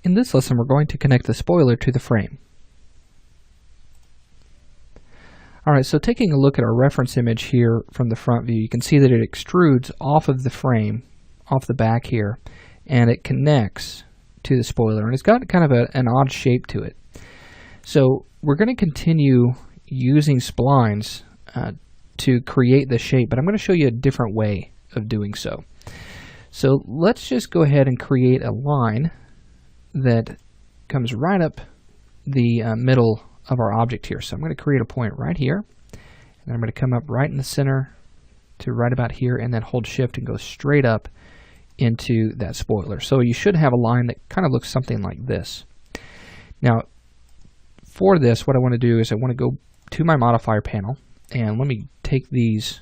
In this lesson, we're going to connect the spoiler to the frame. Alright, so taking a look at our reference image here from the front view, you can see that it extrudes off of the frame, off the back here, and it connects to the spoiler. And it's got kind of an odd shape to it. So we're going to continue using splines to create the shape, but I'm going to show you a different way of doing so. So let's just go ahead and create a line that comes right up the middle of our object here. So I'm going to create a point right here, and I'm going to come up right in the center to right about here, and then hold shift and go straight up into that spoiler. So you should have a line that kind of looks something like this. Now for this, what I want to do is I want to go to my modifier panel, and let me take these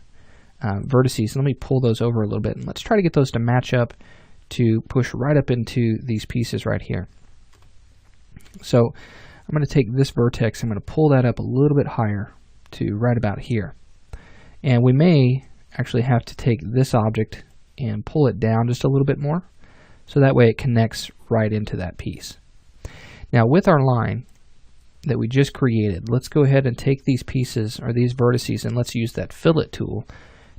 vertices and let me pull those over a little bit, and let's try to get those to match up to push right up into these pieces right here. So I'm going to take this vertex, I'm going to pull that up a little bit higher to right about here. And we may actually have to take this object and pull it down just a little bit more, so that way it connects right into that piece. Now with our line that we just created, let's go ahead and take these pieces, or these vertices, and let's use that fillet tool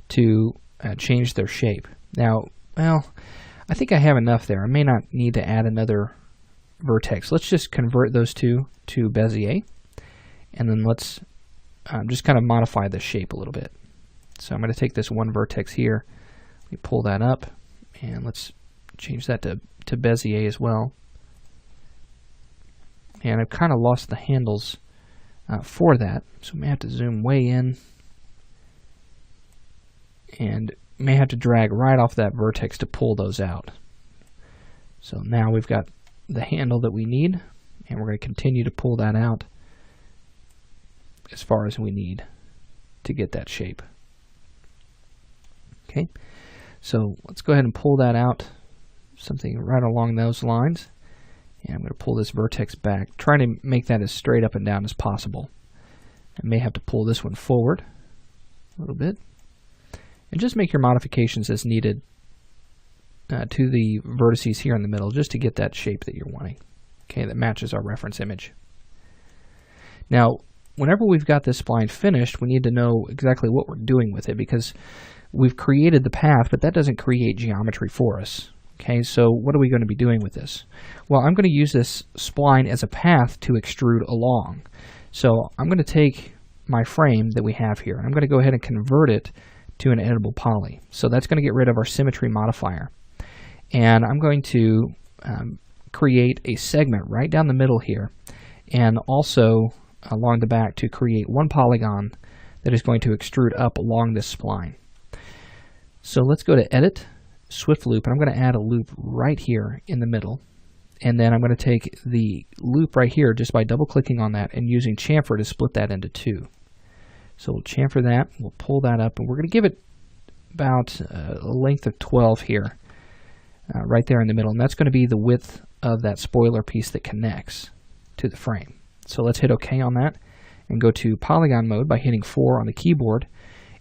to change their shape. Now, well, I think I have enough there. I may not need to add another vertex. Let's just convert those two to Bezier, and then let's just kind of modify the shape a little bit. So I'm going to take this one vertex here, let me pull that up, and let's change that to Bezier as well. And I've kind of lost the handles for that, so I may have to zoom way in and may have to drag right off that vertex to pull those out. So now we've got the handle that we need, and we're going to continue to pull that out as far as we need to get that shape. Okay, so let's go ahead and pull that out, something right along those lines, and I'm going to pull this vertex back, trying to make that as straight up and down as possible. I may have to pull this one forward a little bit, and just make your modifications as needed to the vertices here in the middle, just to get that shape that you're wanting, okay, that matches our reference image. Now, whenever we've got this spline finished, we need to know exactly what we're doing with it, because we've created the path, but that doesn't create geometry for us. Okay, so what are we going to be doing with this? Well, I'm going to use this spline as a path to extrude along. So I'm going to take my frame that we have here, and I'm going to go ahead and convert it to an editable poly. So that's going to get rid of our symmetry modifier. And I'm going to create a segment right down the middle here, and also along the back to create one polygon that is going to extrude up along this spline. So let's go to Edit, Swift Loop, and I'm going to add a loop right here in the middle. And then I'm going to take the loop right here just by double-clicking on that and using chamfer to split that into two. So we'll chamfer that, we'll pull that up, and we're going to give it about a length of 12 here, right there in the middle. And that's going to be the width of that spoiler piece that connects to the frame. So let's hit OK on that and go to polygon mode by hitting 4 on the keyboard.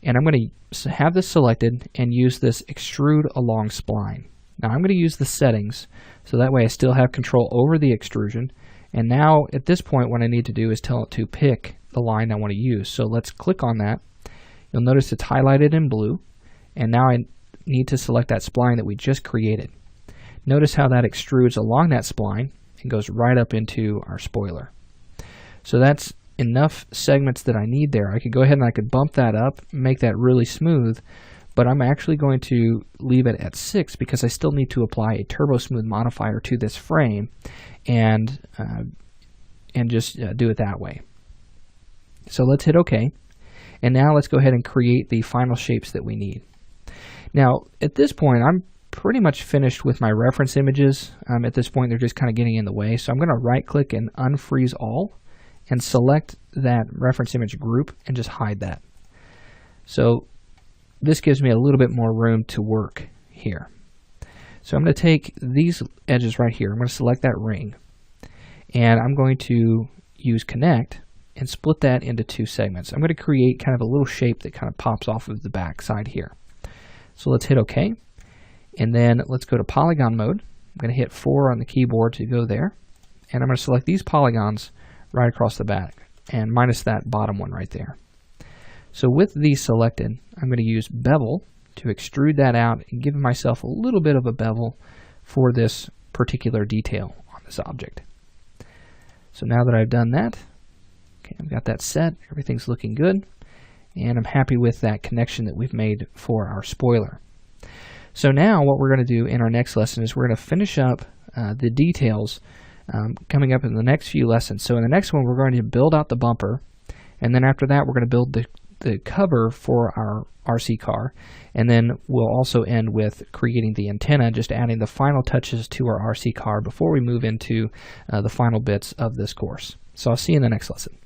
And I'm going to have this selected and use this extrude along spline. Now I'm going to use the settings so that way I still have control over the extrusion. And now at this point what I need to do is tell it to pick the line I want to use. So let's click on that. You'll notice it's highlighted in blue, and now I need to select that spline that we just created. Notice how that extrudes along that spline and goes right up into our spoiler. So that's enough segments that I need there. I could go ahead and I could bump that up, make that really smooth, but I'm actually going to leave it at 6 because I still need to apply a turbo smooth modifier to this frame and just do it that way. So let's hit OK, and now let's go ahead and create the final shapes that we need. Now at this point I'm pretty much finished with my reference images. At this point they're just kind of getting in the way, so I'm going to right click and unfreeze all and select that reference image group and just hide that. So this gives me a little bit more room to work here. So I'm going to take these edges right here, I'm going to select that ring, and I'm going to use connect and split that into two segments. I'm going to create kind of a little shape that kind of pops off of the back side here. So let's hit OK, and then let's go to polygon mode I'm going to hit 4 on the keyboard to go there, and I'm going to select these polygons right across the back, and minus that bottom one right there. So with these selected, I'm going to use bevel to extrude that out and give myself a little bit of a bevel for this particular detail on this object. So now that I've done that, okay, I've got that set, everything's looking good, and I'm happy with that connection that we've made for our spoiler. So now what we're going to do in our next lesson is we're going to finish up the details coming up in the next few lessons. So in the next one, we're going to build out the bumper, and then after that, we're going to build the cover for our RC car, and then we'll also end with creating the antenna, just adding the final touches to our RC car before we move into the final bits of this course. So I'll see you in the next lesson.